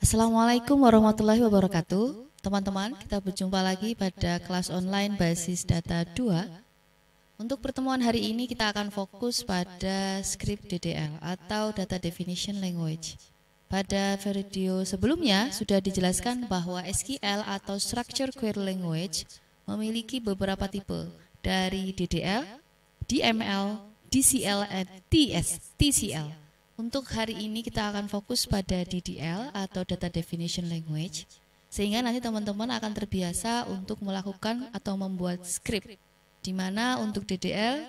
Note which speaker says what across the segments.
Speaker 1: Assalamualaikum warahmatullahi wabarakatuh. Teman-teman, kita berjumpa lagi pada kelas online basis data 2. Untuk pertemuan hari ini kita akan fokus pada script DDL atau Data Definition Language. Pada video sebelumnya sudah dijelaskan bahwa SQL atau Structure Query Language memiliki beberapa tipe dari DDL, DML, DCL, dan TCL. Untuk hari ini kita akan fokus pada DDL atau Data Definition Language, sehingga nanti teman-teman akan terbiasa untuk melakukan atau membuat script, di mana untuk DDL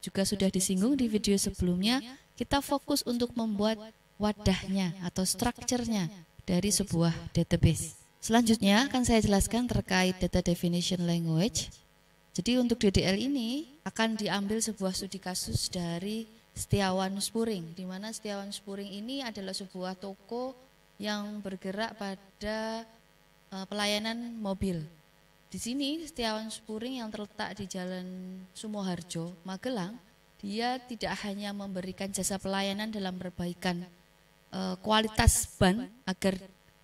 Speaker 1: juga sudah disinggung di video sebelumnya, kita fokus untuk membuat wadahnya atau strukturnya dari sebuah database. Selanjutnya akan saya jelaskan terkait Data Definition Language. Jadi untuk DDL ini akan diambil sebuah studi kasus dari Setiawan Spuring, di mana Setiawan Spuring ini adalah sebuah toko yang bergerak pada pelayanan mobil. Di sini Setiawan Spuring yang terletak di Jalan Sumoharjo, Magelang, dia tidak hanya memberikan jasa pelayanan dalam perbaikan kualitas ban agar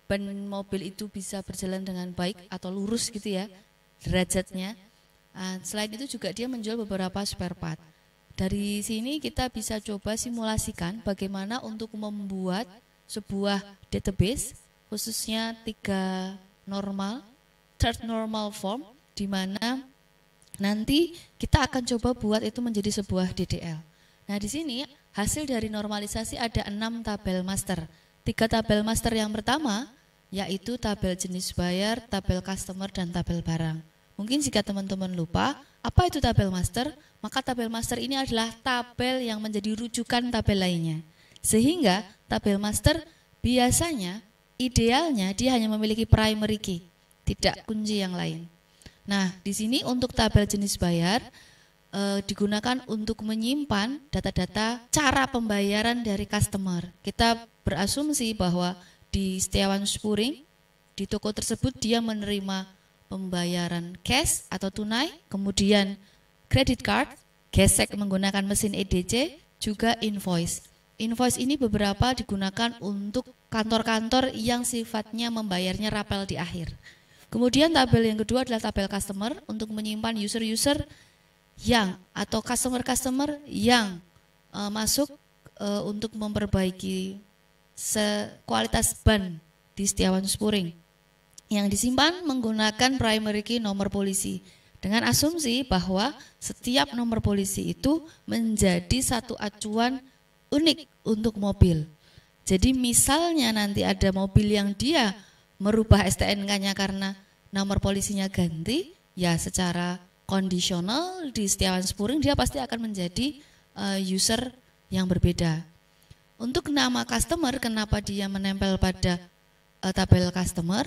Speaker 1: ban mobil itu bisa berjalan dengan baik atau lurus gitu ya derajatnya. Selain itu juga dia menjual beberapa spare part. Dari sini kita bisa coba simulasikan bagaimana untuk membuat sebuah database, khususnya third normal form, di mana nanti kita akan coba buat itu menjadi sebuah DDL. Nah, di sini hasil dari normalisasi ada 6 tabel master. 3 tabel master yang pertama yaitu tabel jenis bayar, tabel customer, dan tabel barang. Mungkin jika teman-teman lupa, apa itu tabel master? Maka tabel master ini adalah tabel yang menjadi rujukan tabel lainnya. Sehingga tabel master biasanya, idealnya dia hanya memiliki primary key, tidak kunci yang lain. Nah, di sini untuk tabel jenis bayar digunakan untuk menyimpan data-data cara pembayaran dari customer. Kita berasumsi bahwa di Setiawan Spuring, di toko tersebut dia menerima pembayaran cash atau tunai, kemudian credit card, gesek menggunakan mesin EDC, juga invoice. Invoice ini beberapa digunakan untuk kantor-kantor yang sifatnya membayarnya rapel di akhir. Kemudian tabel yang kedua adalah tabel customer untuk menyimpan user-user yang atau customer-customer yang masuk untuk memperbaiki kualitas ban di Setiawan Spuring, yang disimpan menggunakan primary key nomor polisi, dengan asumsi bahwa setiap nomor polisi itu menjadi satu acuan unik untuk mobil. Jadi misalnya nanti ada mobil yang dia merubah STNK-nya karena nomor polisinya ganti, ya secara kondisional di Setiawan Spuring dia pasti akan menjadi user yang berbeda. Untuk nama customer, kenapa dia menempel pada tabel customer?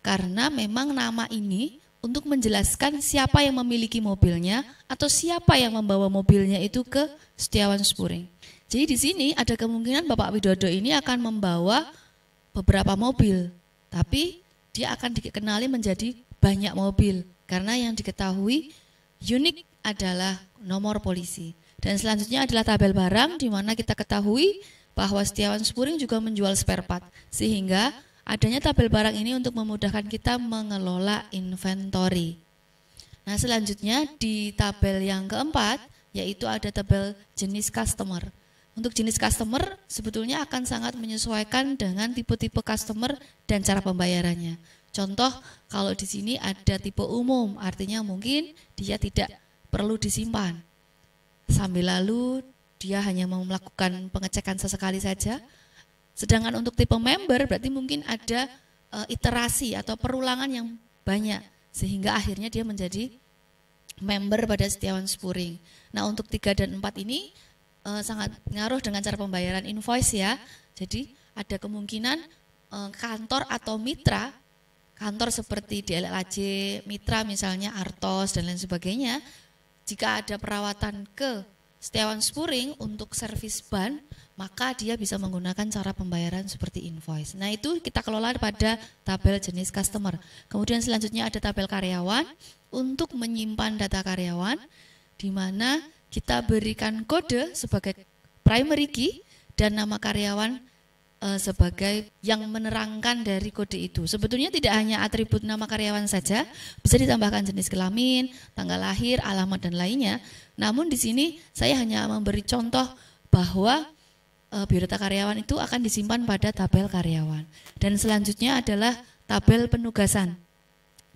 Speaker 1: Karena memang nama ini untuk menjelaskan siapa yang memiliki mobilnya atau siapa yang membawa mobilnya itu ke Setiawan Spuring. Jadi di sini ada kemungkinan Bapak Widodo ini akan membawa beberapa mobil, tapi dia akan dikenali menjadi banyak mobil karena yang diketahui unik adalah nomor polisi. Dan selanjutnya adalah tabel barang, di mana kita ketahui bahwa Setiawan Spuring juga menjual spare part, sehingga adanya tabel barang ini untuk memudahkan kita mengelola inventory. Nah, selanjutnya di tabel yang keempat yaitu ada tabel jenis customer. Untuk jenis customer sebetulnya akan sangat menyesuaikan dengan tipe-tipe customer dan cara pembayarannya. Contoh, kalau di sini ada tipe umum, artinya mungkin dia tidak perlu disimpan. Sambil lalu dia hanya mau melakukan pengecekan sesekali saja. Sedangkan untuk tipe member berarti mungkin ada iterasi atau perulangan yang banyak, sehingga akhirnya dia menjadi member pada Setiawan Spuring. Nah, untuk 3 dan 4 ini sangat ngaruh dengan cara pembayaran invoice ya. Jadi ada kemungkinan kantor atau mitra, kantor seperti DLLAJ, mitra misalnya Artos dan lain sebagainya, jika ada perawatan ke Setiawan Spuring untuk servis ban, maka dia bisa menggunakan cara pembayaran seperti invoice. Nah, itu kita kelola pada tabel jenis customer. Kemudian selanjutnya ada tabel karyawan untuk menyimpan data karyawan, di mana kita berikan kode sebagai primary key dan nama karyawan sebagai yang menerangkan dari kode itu. Sebetulnya tidak hanya atribut nama karyawan saja, bisa ditambahkan jenis kelamin, tanggal lahir, alamat dan lainnya. Namun di sini saya hanya memberi contoh bahwa biodata karyawan itu akan disimpan pada tabel karyawan. Dan selanjutnya adalah tabel penugasan,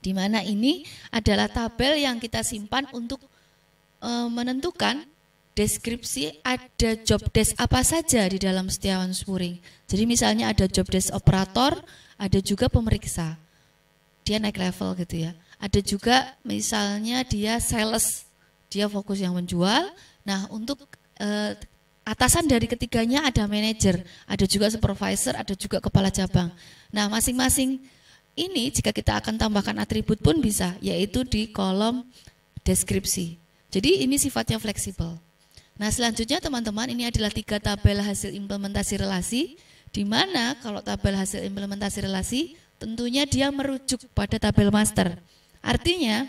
Speaker 1: di mana ini adalah tabel yang kita simpan untuk menentukan deskripsi ada job desk apa saja di dalam Setiawan Spuring. Jadi misalnya ada job desk operator, ada juga pemeriksa. Dia naik level gitu ya. Ada juga misalnya dia sales, dia fokus yang menjual. Nah, untuk atasan dari ketiganya ada manajer, ada juga supervisor, ada juga kepala cabang. Nah, masing-masing ini jika kita akan tambahkan atribut pun bisa, yaitu di kolom deskripsi. Jadi ini sifatnya fleksibel. Nah, selanjutnya teman-teman, ini adalah 3 tabel hasil implementasi relasi, di mana kalau tabel hasil implementasi relasi tentunya dia merujuk pada tabel master. Artinya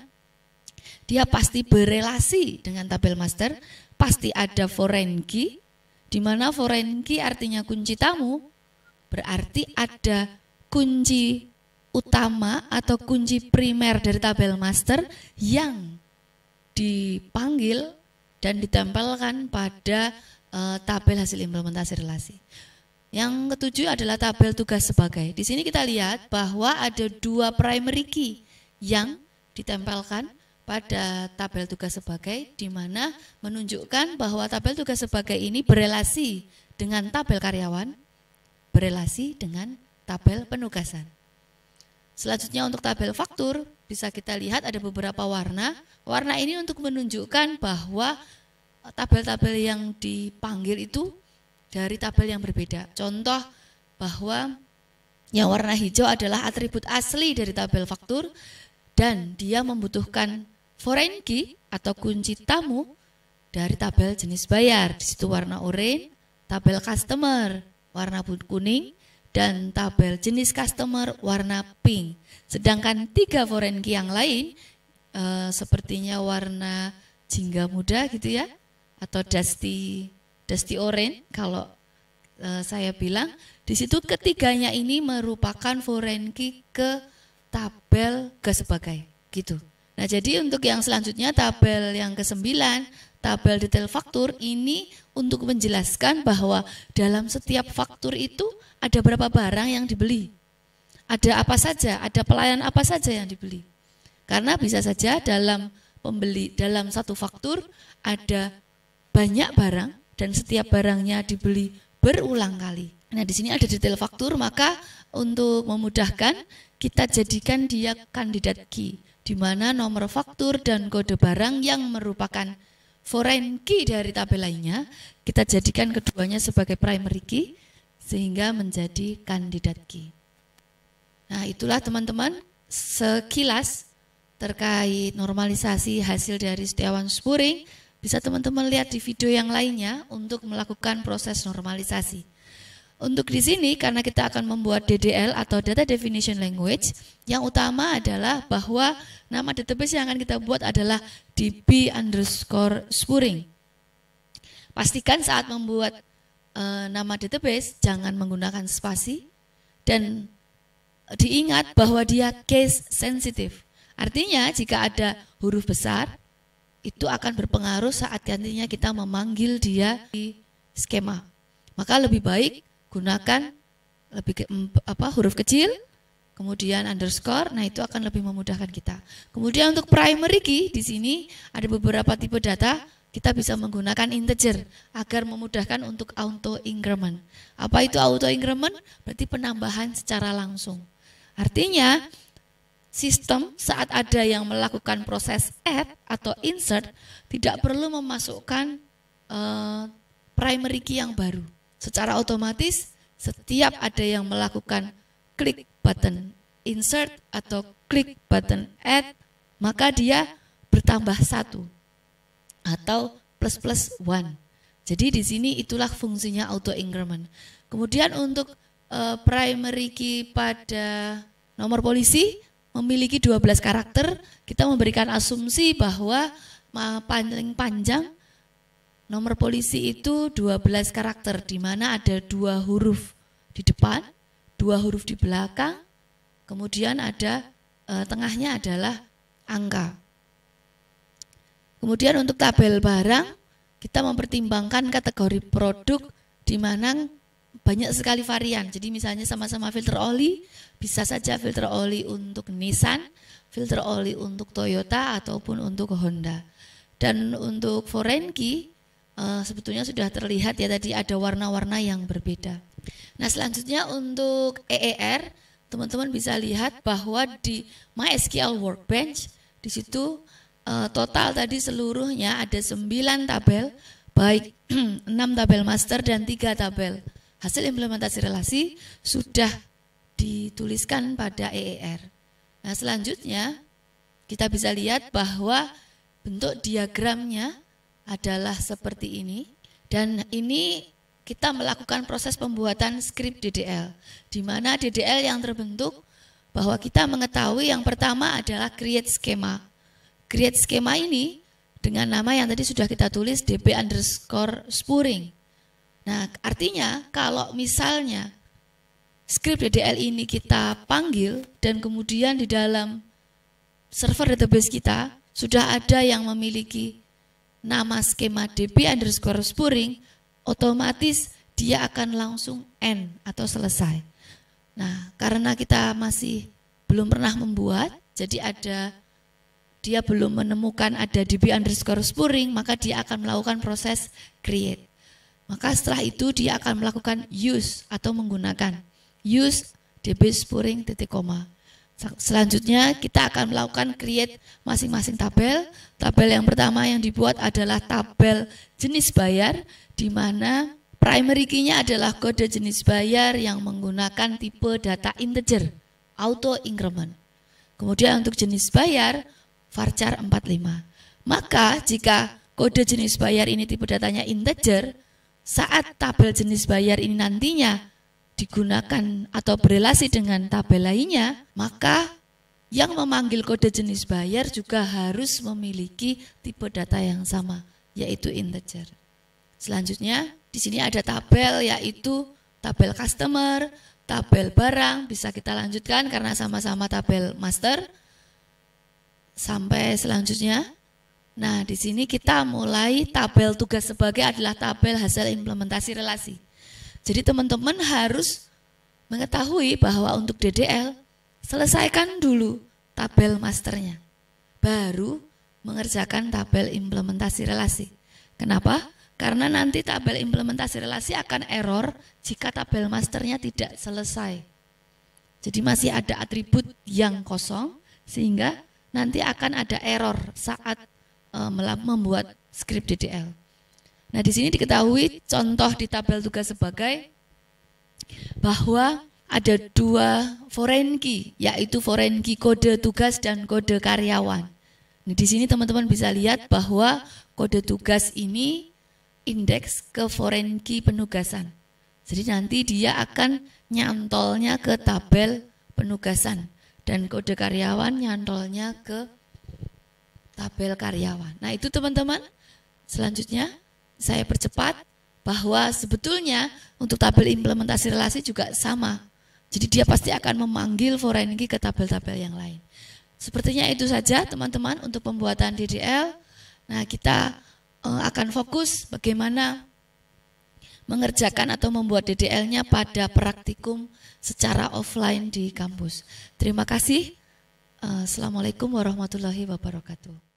Speaker 1: dia pasti berelasi dengan tabel master, pasti ada foreign key, di mana foreign key artinya kunci tamu, berarti ada kunci utama atau kunci primer dari tabel master yang dipanggil dan ditempelkan pada tabel hasil implementasi relasi. Yang ketujuh adalah tabel tugas sebagai. Di sini kita lihat bahwa ada 2 primary key yang ditempelkan pada tabel tugas sebagai, di mana menunjukkan bahwa tabel tugas sebagai ini berelasi dengan tabel karyawan, berelasi dengan tabel penugasan. Selanjutnya untuk tabel faktur, bisa kita lihat ada beberapa warna. Warna ini untuk menunjukkan bahwa tabel-tabel yang dipanggil itu dari tabel yang berbeda. Contoh bahwa yang warna hijau adalah atribut asli dari tabel faktur dan dia membutuhkan foreign key atau kunci tamu dari tabel jenis bayar. Di situ warna oranye, tabel customer warna kuning, dan tabel jenis customer warna pink. Sedangkan 3 foreign key yang lain sepertinya warna jingga muda gitu ya, atau dusty orange kalau saya bilang. Di situ ketiganya ini merupakan foreign key ke tabel sebagai gitu. Nah, jadi untuk yang selanjutnya tabel yang ke-9, tabel detail faktur ini untuk menjelaskan bahwa dalam setiap faktur itu ada berapa barang yang dibeli. Ada apa saja, ada pelayanan apa saja yang dibeli. Karena bisa saja dalam satu faktur ada banyak barang dan setiap barangnya dibeli berulang kali. Nah, di sini ada detail faktur, maka untuk memudahkan kita jadikan dia kandidat key, di mana nomor faktur dan kode barang yang merupakan foreign key dari tabel lainnya, kita jadikan keduanya sebagai primary key sehingga menjadi kandidat key. Nah, itulah teman-teman sekilas terkait normalisasi hasil dari Setiawan Spuring. Bisa teman-teman lihat di video yang lainnya untuk melakukan proses normalisasi. Untuk di sini karena kita akan membuat DDL atau Data Definition Language, yang utama adalah bahwa nama database yang akan kita buat adalah db_spuring. Pastikan saat membuat nama database jangan menggunakan spasi dan diingat bahwa dia case sensitive. Artinya jika ada huruf besar itu akan berpengaruh saat nantinya kita memanggil dia di skema. Maka lebih baik gunakan huruf kecil, kemudian underscore. Nah, itu akan lebih memudahkan kita. Kemudian untuk primary key di sini ada beberapa tipe data. Kita bisa menggunakan integer agar memudahkan untuk auto increment. Apa itu auto increment? Berarti penambahan secara langsung. Artinya sistem saat ada yang melakukan proses add atau insert tidak perlu memasukkan primary key yang baru. Secara otomatis setiap ada yang melakukan klik button insert atau klik button add, maka dia bertambah 1 atau ++1. Jadi di sini itulah fungsinya auto increment. Kemudian untuk primary key pada nomor polisi memiliki 12 karakter, kita memberikan asumsi bahwa paling panjang nomor polisi itu 12 karakter, di mana ada 2 huruf di depan, 2 huruf di belakang, kemudian ada tengahnya adalah angka. Kemudian untuk tabel barang, kita mempertimbangkan kategori produk di mana banyak sekali varian. Jadi misalnya sama-sama filter oli, bisa saja filter oli untuk Nissan, filter oli untuk Toyota ataupun untuk Honda. Dan untuk foreign key sebetulnya sudah terlihat ya tadi ada warna-warna yang berbeda. Nah selanjutnya untuk EER, teman-teman bisa lihat bahwa di MySQL Workbench di situ total tadi seluruhnya ada 9 tabel, baik 6 tabel master dan 3 tabel hasil implementasi relasi sudah dituliskan pada EER. Nah selanjutnya kita bisa lihat bahwa bentuk diagramnya adalah seperti ini, dan ini kita melakukan proses pembuatan skrip DDL, di mana DDL yang terbentuk bahwa kita mengetahui yang pertama adalah create schema. Create schema ini dengan nama yang tadi sudah kita tulis db_spuring. Nah artinya kalau misalnya skrip DDL ini kita panggil dan kemudian di dalam server database kita sudah ada yang memiliki nama skema db_spuring, otomatis dia akan langsung end atau selesai. Nah karena kita masih belum pernah membuat, jadi dia belum menemukan ada db_spuring, maka dia akan melakukan proses create. Maka setelah itu dia akan melakukan use atau menggunakan use db_spuring . Selanjutnya kita akan melakukan create masing-masing tabel. Tabel yang pertama yang dibuat adalah tabel jenis bayar, di mana primary key-nya adalah kode jenis bayar yang menggunakan tipe data integer, auto increment. Kemudian untuk jenis bayar varchar 45. Maka jika kode jenis bayar ini tipe datanya integer, saat tabel jenis bayar ini nantinya digunakan atau berelasi dengan tabel lainnya, maka yang memanggil kode jenis bayar juga harus memiliki tipe data yang sama, yaitu integer. Selanjutnya di sini ada tabel, yaitu tabel customer, tabel barang, bisa kita lanjutkan karena sama-sama tabel master. Sampai selanjutnya, nah di sini kita mulai tabel tugas sebagai adalah tabel hasil implementasi relasi. Jadi teman-teman harus mengetahui bahwa untuk DDL selesaikan dulu tabel masternya, baru mengerjakan tabel implementasi relasi. Kenapa? Karena nanti tabel implementasi relasi akan error jika tabel masternya tidak selesai. Jadi masih ada atribut yang kosong sehingga nanti akan ada error saat membuat skrip DDL. Nah di sini diketahui contoh di tabel tugas sebagai bahwa ada 2 foreign key, yaitu foreign key kode tugas dan kode karyawan. Nah, di sini teman-teman bisa lihat bahwa kode tugas ini indeks ke foreign key penugasan. Jadi nanti dia akan nyantolnya ke tabel penugasan. Dan kode karyawan nyantolnya ke tabel karyawan. Nah itu teman-teman, selanjutnya saya percepat bahwa sebetulnya untuk tabel implementasi relasi juga sama. Jadi dia pasti akan memanggil foreign key ke tabel-tabel yang lain. Sepertinya itu saja teman-teman untuk pembuatan DDL. Nah kita akan fokus bagaimana mengerjakan atau membuat DDL-nya pada praktikum secara offline di kampus. Terima kasih. Assalamualaikum warahmatullahi wabarakatuh.